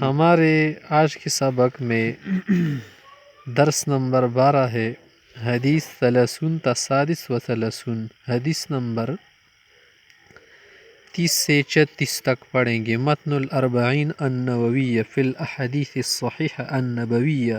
ہمارے آج کے سبق میں درس نمبر 12 ہے، حدیث 30 تا 37 حدیث نمبر 30 سے 36 تک پڑھیں گے۔ متن الاربعین النوویہ فی الاحادیث الصحیحہ النبویہ۔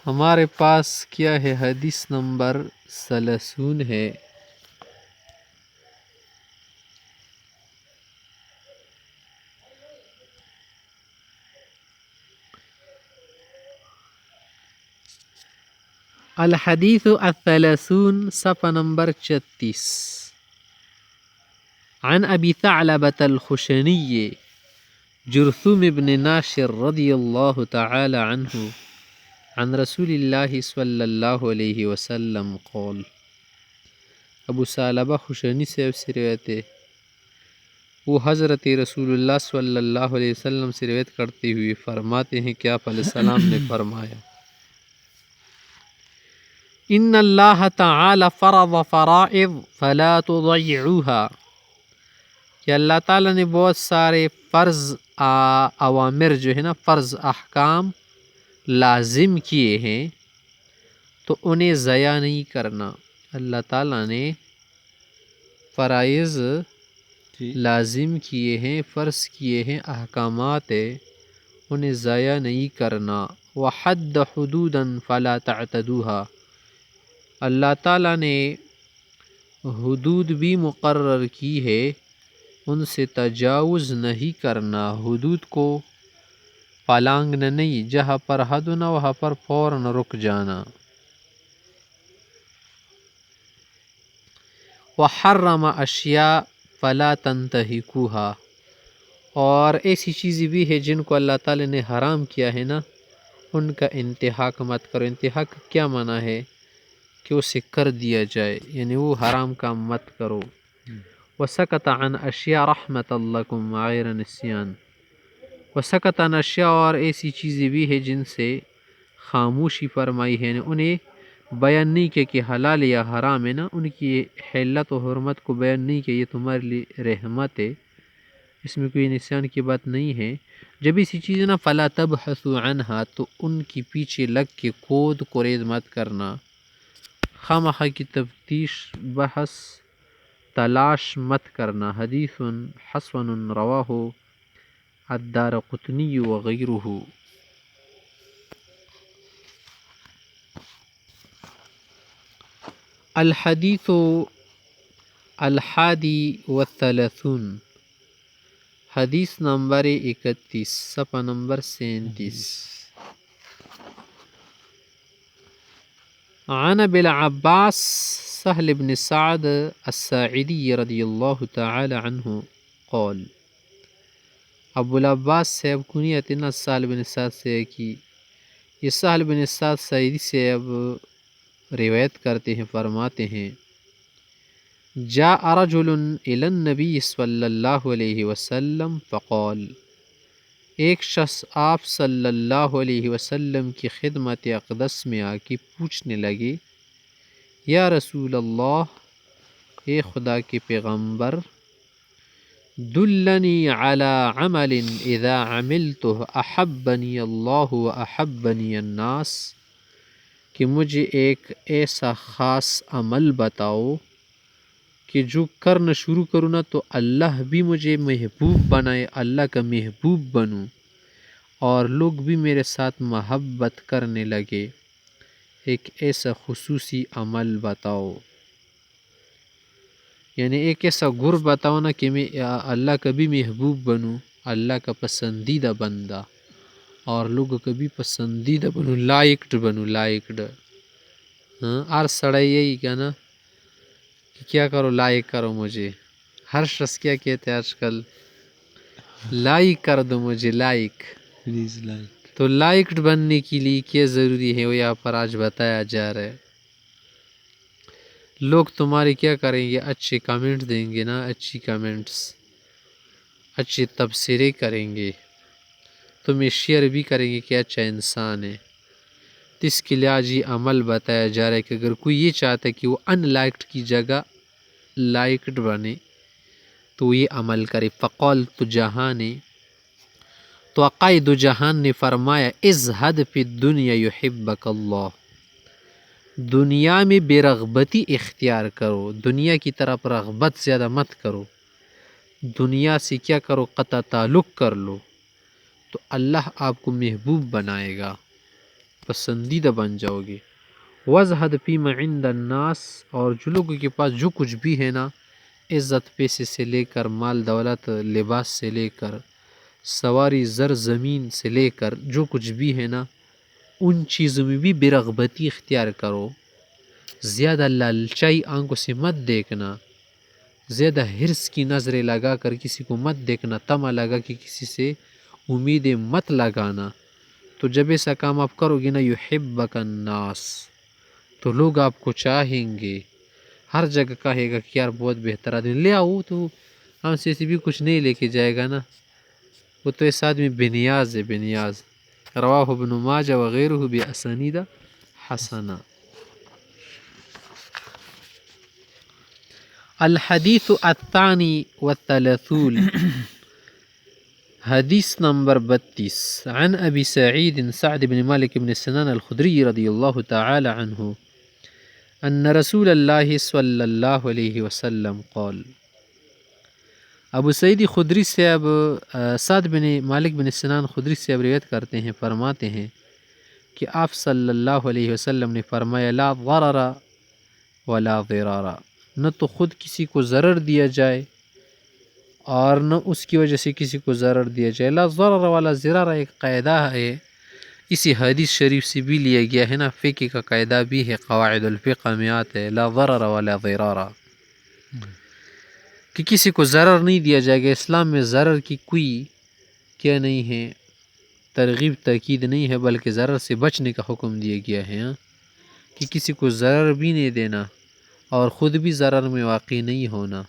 ہمارے پاس کیا ہے؟ حدیث نمبر 30 ہے۔ الحدیث 30 صفحہ نمبر 36۔ عن ابی ثعلبة الخشنی جرثوم بن ناشر رضی اللہ تعالی عنہ عن رسول اللہ صلی اللہ علیہ وسلم قول۔ ابو ثعلبہ خشنی سے روایت ہے، وہ حضرت رسول اللہ صلی اللہ علیہ وسلم سے روایت کرتے ہوئے فرماتے ہیں کہ آپ علیہ السلام نے فرمایا، ان اللہ تعالی فرض فرائض فلا تضيعوها، کہ اللہ تعالیٰ نے بہت سارے فرض اوامر جو ہے نا، فرض احکام لازم کیے ہیں تو انہیں ضائع نہیں کرنا۔ اللہ تعالیٰ نے فرائض لازم کیے ہیں، فرض کیے ہیں، احکامات انہیں ضائع نہیں کرنا۔ وحد حدودا فلا تعتدوها، اللہ تعالیٰ نے حدود بھی مقرر کی ہے، ان سے تجاوز نہیں کرنا، حدود کو پلانگنا نہیں، جہاں پر حد نہ وہاں پر فوراً رک جانا۔ وحرم اشیاء فلا تنتہکوها، اور ایسی چیزیں بھی ہے جن کو اللہ تعالی نے حرام کیا ہے نا، ان کا انتہاک مت کرو۔ انتہاک کیا معنی ہے؟ کہ اسے کر دیا جائے، یعنی وہ حرام کام مت کرو۔ وسکت عن اشیاء رحمت لکم غیر نسیان، وسکت عن اشیاء، اور ایسی چیزیں بھی ہے جن سے خاموشی فرمائی ہے، انہیں بیان نہیں کیا کہ حلال یا حرام ہے نا، ان کی حلت و حرمت کو بیان نہیں کیا، یہ تمہارے لیے رحمت ہے، اس میں کوئی نسیان کی بات نہیں ہے۔ جب ایسی چیزیں نا فلا تبحثوا عنہا، تو ان کی پیچھے لگ کے کود کرید مت کرنا، خامخواہ کی تفتیش بحث تلاش مت کرنا۔ حدیث حسن رواہ الدارقطنی وغیرہ۔ الحدیث الحادی والثلاثون، حدیث نمبر 31 صفحہ نمبر 37۔ عن ابی العباس سہل بن سعد الساعدی رضی اللہ تعالی عنہ قول۔ ابو العباس سے اب کنیت نا سہل بن سعد سے کی، یہ سہل بن سعد ساعدی سے اب روایت کرتے ہیں، فرماتے ہیں، جاء رجل الی النبی صلی اللہ علیہ وسلم فقال، ایک شخص آپ صلی اللہ علیہ وسلم کی خدمت اقدس میں آ کے پوچھنے لگے، یا رسول اللہ، اے خدا کے پیغمبر، دلنی علی عمل اذا عملته احبنی اللہ و احبنی الناس، کہ مجھے ایک ایسا خاص عمل بتاؤ کہ جو کرنا شروع کروں نا تو اللہ بھی مجھے محبوب بنائے، اللہ کا محبوب بنوں، اور لوگ بھی میرے ساتھ محبت کرنے لگے، ایک ایسا خصوصی عمل بتاؤ، یعنی ایک ایسا گر بتاؤ نا کہ میں اللہ کا بھی محبوب بنوں، اللہ کا پسندیدہ بندہ، اور لوگوں کا بھی پسندیدہ بنوں، لائکڈ بنوں، لائکڈ۔ ہر سڑے یہی کیا نا کہ کیا کرو، لائک کرو مجھے، ہر شخص کیا کہتے ہیں آج کل، لائک کر دو مجھے، لائک، پلیز لائک۔ تو لائکڈ بننے کے لیے کیا ضروری ہے وہ یہاں پر آج بتایا جا رہا ہے. لوگ تمہارے کیا کریں گے؟ اچھے کمنٹ دیں گے نا، اچھی کمنٹس، اچھے تبصرے کریں گے، تمہیں شیئر بھی کریں گے کہ اچھا انسان ہے. تو اس کے لیے آج یہ عمل بتایا جا رہا ہے کہ اگر کوئی یہ چاہتا ہے کہ وہ ان لائکڈ کی جگہ لائکڈ بنے تو وہ یہ عمل کرے. فقلت جہان، تو عقائد جہان نے فرمایا ازہد فی الدنیا یحبک اللہ، دنیا میں بے رغبتی اختیار کرو، دنیا کی طرف رغبت زیادہ مت کرو، دنیا سے کیا کرو؟ قطع تعلق کر لو، تو اللہ آپ کو محبوب بنائے گا، پسندیدہ بن جاؤ گے. وزہد فیما عند الناس، اور جو لوگوں کے پاس جو کچھ بھی ہے نا، عزت پیسے سے لے کر مال دولت لباس سے لے کر سواری زر زمین سے لے کر جو کچھ بھی ہے نا، ان چیزوں میں بھی بے رغبتی اختیار کرو. زیادہ لالچائی آنکھوں سے مت دیکھنا، زیادہ حرص کی نظریں لگا کر کسی کو مت دیکھنا، طمع لگا کہ کسی سے امیدیں مت لگانا. تو جب ایسا کام آپ کرو گے نا، یحبک الناس، تو لوگ آپ کو چاہیں گے، ہر جگہ کہے گا کہ یار بہت بہتر آدمی لے آؤ، تو ہم سے بھی کچھ نہیں لے کے جائے گا نا، وہ تو ایسا آدمی بے نیاز ہے، بے نیاز. رواہ ابن ماجہ وغیرہ باسانید حسنہ. الحدیث الثانی والثلاثون، حدیث نمبر 32، عن ابی سعید سعد بن مالک بن سنان الخدری رضی اللہ تعالی عنہ ان رسول اللہ صلی اللہ علیہ وسلم قال. ابو سعید خدری صاحب سعد بن مالک بن سنان خدری صاحب روایت کرتے ہیں، فرماتے ہیں کہ آپ صلی اللہ علیہ وسلم نے فرمایا لا ضرر ولا ضرار، نہ تو خود کسی کو ضرر دیا جائے اور نہ اس کی وجہ سے کسی کو ضرر دیا جائے. لا ضرر ولا ضرار ایک قاعدہ ہے، اسی حدیث شریف سے بھی لیا گیا ہے نا، فقہ کا قاعدہ بھی ہے، قواعد الفقہ میں آتا ہے لا ضرر ولا ضرار، کہ کسی کو ضرر نہیں دیا جائے گا. اسلام میں ضرر کی کوئی کیا نہیں ہے، ترغیب تاکید نہیں ہے، بلکہ ضرر سے بچنے کا حکم دیا گیا ہے، کہ کسی کو ضرر بھی نہیں دینا اور خود بھی ضرر میں واقع نہیں ہونا.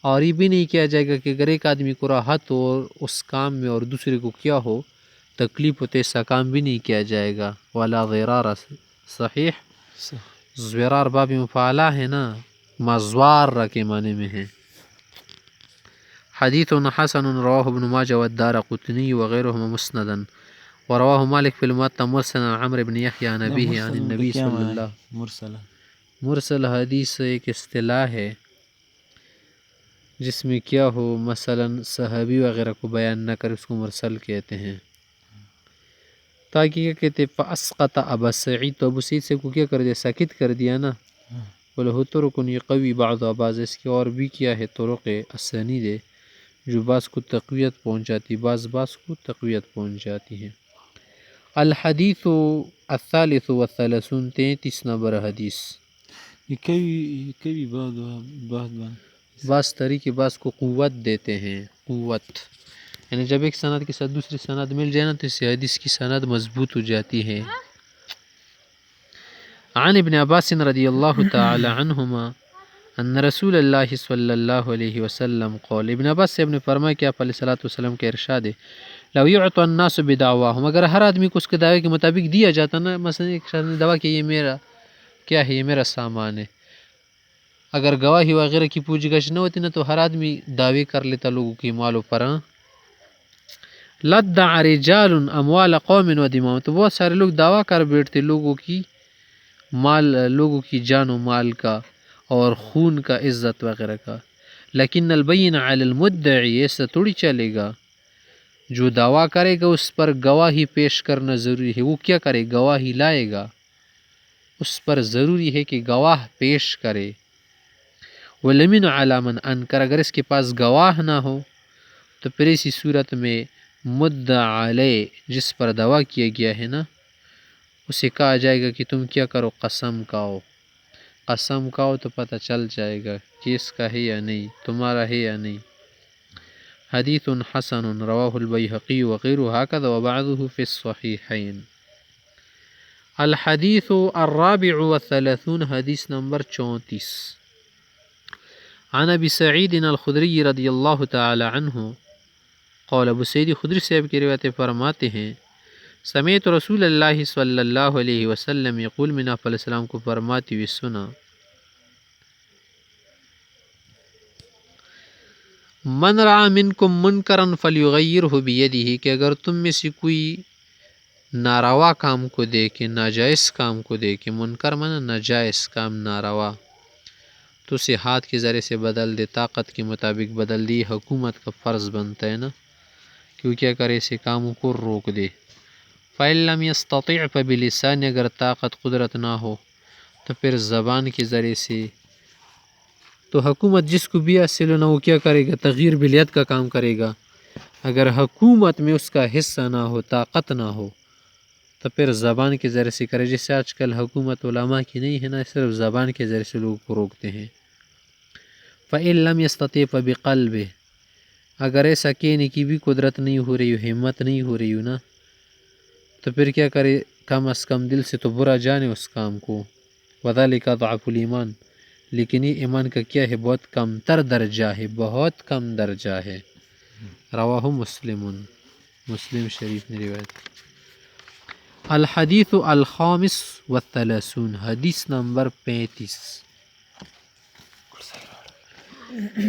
اور یہ بھی نہیں کیا جائے گا کہ اگر ایک آدمی کو راحت ہو اس کام میں اور دوسرے کو کیا ہو تکلیف ہو تو ایسا کام بھی نہیں کیا جائے گا. ولا ضرار صحیح، زوار باب مفعلہ ہے نا، مزوار کے معنی میں ہے. حدیث حسن رواہ ابن ماجہ والدارقطنی وغیرہما مسندا، ورواہ مالک فی الموطأ مرسلا عن عمرو بن یحیی عن ابیہ عن النبی صلی اللہ. مرسل حدیث ایک اصطلاح ہے جس میں کیا ہو مثلا صحابی وغیرہ کو بیان نہ کر اس کو مرسل کہتے ہیں. تاکہ کیا کہتے فاسقط ابا سعید، تو ابو سعید سے کو کیا کر دیا؟ ساکت کر دیا نا. وَلَهُ طُرُقٌ يَقْوِي بَعْضُهَا بعض، اس کے اور بھی کیا ہے طرق اسانید ہے جو بعض کو تقویت پہنچاتی، بعض کو تقویت پہنچ جاتی ہیں. الحدیث الثالث والثلاثون، 33 نمبر حدیث. کبھی بعض طریقے بعض کو قوت دیتے ہیں، قوت، یعنی جب ایک سند کے ساتھ دوسری سند مل جائے نا تو اس سے حدیث کی سند مضبوط ہو جاتی ہے. عن ابن عباس رضی اللہ تعالی عنہما ان رسول اللہ صلی اللہ علیہ وسلم قال، ابن عباس سے نے فرمایا کہ آپ علیہ الصلوۃ والسلام کا ارشاد ہے لو یعطى الناس بدعواهم، اگر ہر آدمی کو اس کے دعوے کے مطابق دیا جاتا نا، مثلا ایک شخص نے دعویٰ کہ یہ میرا کیا ہے، یہ میرا سامان ہے، اگر گواہی وغیرہ کی پوچھ گچھ نہ ہوتی نا تو ہر آدمی دعوے کر لیتا لوگوں کی مالوں پر. لدع رجال اموال قوم و دماء، تو بہت سارے لوگ دعویٰ کر بیٹھتے لوگوں کی مال، لوگوں کی جان و مال کا اور خون کا، عزت وغیرہ کا. لیکن البین علی المدعی، ایسا تھوڑی چلے گا، جو دعویٰ کرے گا اس پر گواہی پیش کرنا ضروری ہے. وہ کیا کرے؟ گواہی لائے گا، اس پر ضروری ہے کہ گواہ پیش کرے. وَلَمِنُ عَلَى مَنْ أَنْكَرَ، اگر اس کے پاس گواہ نہ ہو تو پھر اسی صورت میں مدعا علیہ، جس پر دعویٰ کیا گیا ہے نا، اسے کہا جائے گا کہ تم کیا کرو؟ قسم کھاؤ. قسم کھاؤ تو پتہ چل جائے گا کہ اس کا ہے یا نہیں، تمہارا ہے یا نہیں. حدیث حسن رواہ البیہقی وغیرہ هكذا وبعضه في الصحیحین۔ الحدیث الرابع والثلاثون، حدیث نمبر 34، عن ابی سعید الخدری رضی اللہ تعالی عنہ قال، ابو سعید خدری صاحب کی روایت فرماتے ہیں سمعت رسول اللہ صلی اللہ علیہ وسلم یقول، میں نے آپ علیہ السلام کو فرماتے ہوئے سنا، من رعا منکم منکرا فلیغیرہ بیدہ، کہ اگر تم میں سے کوئی ناروا کام کو دیکھے، ناجائز کام کو دیکھے، منکر مانا ناجائز کام، ناروا، تو اسے ہاتھ کے ذریعے سے بدل دے، طاقت کے مطابق بدل دی۔ حکومت کا فرض بنتا ہے نا کہ وہ کیا کرے، اسے کاموں کو روک دے۔ فَإِن لَمْ يَسْتَطِعْ فَبِلِسَانِ، اگر طاقت قدرت نہ ہو تو پھر زبان کے ذریعے سے۔ تو حکومت جس کو بھی حاصل ہو نا، وہ کیا کرے گا، تغییر بالید کا کام کرے گا۔ اگر حکومت میں اس کا حصہ نہ ہو، طاقت نہ ہو، تو پھر زبان کے ذریعے سے کرے۔ جیسے آج کل حکومت علماء کی نہیں ہے نا، صرف زبان کے ذریعے سے لوگوں کو روکتے ہیں۔ فَإِن لَمْ يَسْتَطِعْ فَبِقَلْبِهِ، اگر ایسا کہنے کی بھی قدرت نہیں ہو رہی ہو، ہمت نہیں ہو رہی ہو نا، تو پھر کیا کرے، کم از کم دل سے تو برا جانے اس کام کو۔ وَذَلِكَ ضَعْفُ الْإِيمَانِ، لیکن یہ ایمان کا کیا ہے، بہت کم تر درجہ ہے، بہت کم درجہ ہے۔ رواہ مسلم، مسلم شریف نے روایت۔ الحدیث الخامس والثلاثون، حدیث نمبر 35،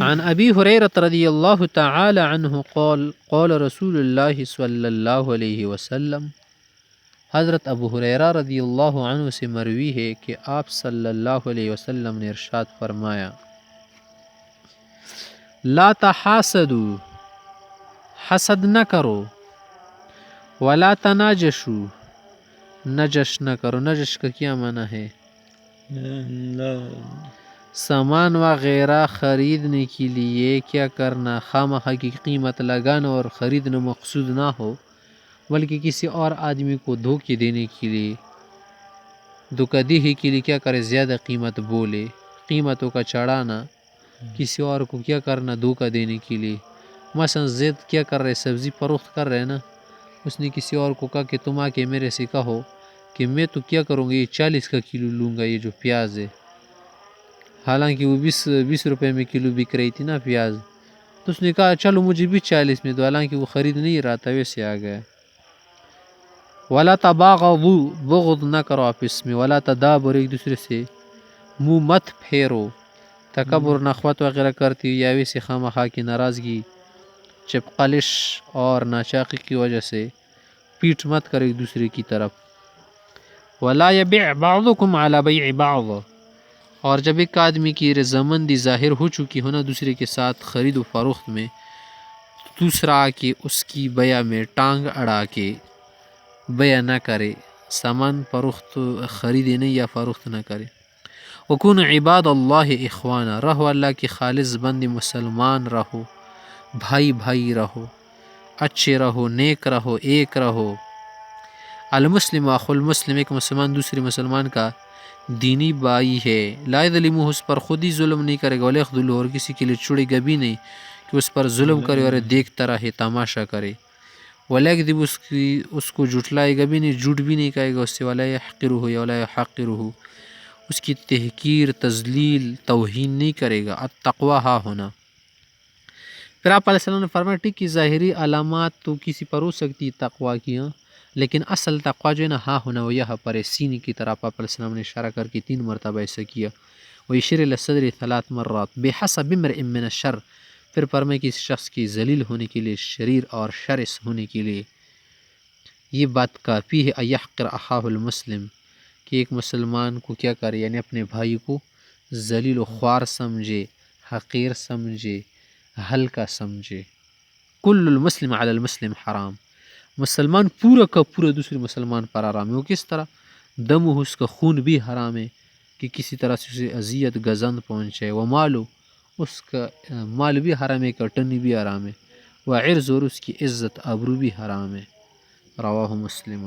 عن ابی ہریرہ رضی اللہ تعالی عنہ قال، قال رسول اللہ صلی اللہ علیہ وسلم، حضرت ابو ہریرہ رضی اللہ عنہ سے مروی ہے کہ آپ صلی اللہ علیہ وسلم نے ارشاد فرمایا، لا تحاسدوا، حسد نہ کرو، ولا تناجشوا، نجش نہ کرو۔ نجش کا کیا معنی ہے؟ سامان وغیرہ خریدنے کے لیے کیا کرنا، خواہ کی قیمت لگانا اور خریدنا مقصود نہ ہو، بلکہ کسی اور آدمی کو دھوکے دینے کے لیے، دھوکہ دہی کے لیے کیا کرے، زیادہ قیمت بولے، قیمتوں کا چڑھانا، کسی اور کو کیا کرنا، دھوکہ دینے کے لیے۔ مثلا زید کیا کر رہے، سبزی فروخت کر رہے نا، اس نے کسی اور کو کہا کہ تم آ کے میرے سے کہو کہ میں تو کیا کروں گا، یہ 40 کا کلو لوں گا، یہ جو پیاز ہے، حالانکہ وہ 20 روپے میں کلو بک رہی تھی نا پیاز، تو اس نے کہا چلو مجھے بھی 40 میں دو، حالانکہ وہ خرید نہیں رہا تھا، ویسے آ گیا۔ ولا تباغضوا، بغض نہ کرو آپس میں، ولا تدابر، ایک دوسرے سے منہ مت پھیرو، تکبر، نخوت وغیرہ کرتی یا ویسے خواہ کی ناراضگی، چپقلش اور ناچاقی کی وجہ سے پیٹ مت کرو ایک دوسرے کی طرف۔ ولا یبع بعضکم علی بیع بعض، اور جب ایک آدمی کی رضامندی ظاہر ہو چکی ہو نا دوسرے کے ساتھ خرید و فروخت میں، دوسرا آ کے اس کی بیع میں ٹانگ اڑا کے بیع نہ کرے، سامان فروخت خریدے نہیں یا فروخت نہ کرے۔ وَكُونُوا عِبَادَ اللَّهِ إِخْوَانًا، رہو اللہ کے خالص بندے، مسلمان رہو، بھائی بھائی رہو، اچھے رہو، نیک رہو، ایک رہو۔ المسلم اخو المسلم، ایک مسلمان دوسرے مسلمان کا دینی بھائی ہے، لا یظلمہ، اس پر خود ہی ظلم نہیں کرے گا، ولا یخذلہ، اور کسی کے لیے چھڑے گا بھی نہیں کہ اس پر ظلم کرے اور دیکھتا رہے، تماشا کرے، ولا یکذب، اس کو جھٹلائے گا بھی نہیں، جھوٹ بھی نہیں کہے گا اس سے، ولا یحقرہ ولا یحقرہ، اس کی تحقیر، تذلیل، توہین نہیں کرے گا۔ التقویٰ ہا ہونا۔ پھر آپ علیہ السلام نے فرمایا ٹھیک کہ ظاہری علامات تو کسی پر ہو سکتی ہے تقویٰ کی، لیکن اصل تقویٰ جو ہے نا ہا ہونا، وہ یہاں پر ہے، سینے کی طرف۔ آپ علیہ السلام نے اشارہ کر کے 3 مرتبہ ایسا کیا۔ وَيُشِرُ إِلَى الصَّدْرِ 3 مرات، بِحَسَبِ امْرِئٍ مِّنَ الشَّرِّ، پھر فرمائے کہ اس شخص کی ذلیل ہونے کے لیے، شریر اور شرس ہونے کے لیے یہ بات کافی ہے، أَن يَحْقِرَ أَخَاهُ الْمُسْلِمَ، کہ ایک مسلمان کو کیا کرے، یعنی اپنے بھائی کو ذلیل و خوار سمجھے، حقیر سمجھے، ہلکا سمجھے۔ کل المسلم علی المسلم حرام، مسلمان پورا کا پورا دوسرے مسلمان پر حرام ہے۔ وہ کس طرح؟ دم ہو، اس کا خون بھی حرام ہے کہ کسی طرح سے اسے اذیت گزند پہنچے، وہ مالو، اس کا مال بھی حرام ہے، کٹنی بھی حرام ہے، وہ عرض، اور اس کی عزت آبرو بھی حرام ہے۔ رواہ مسلم۔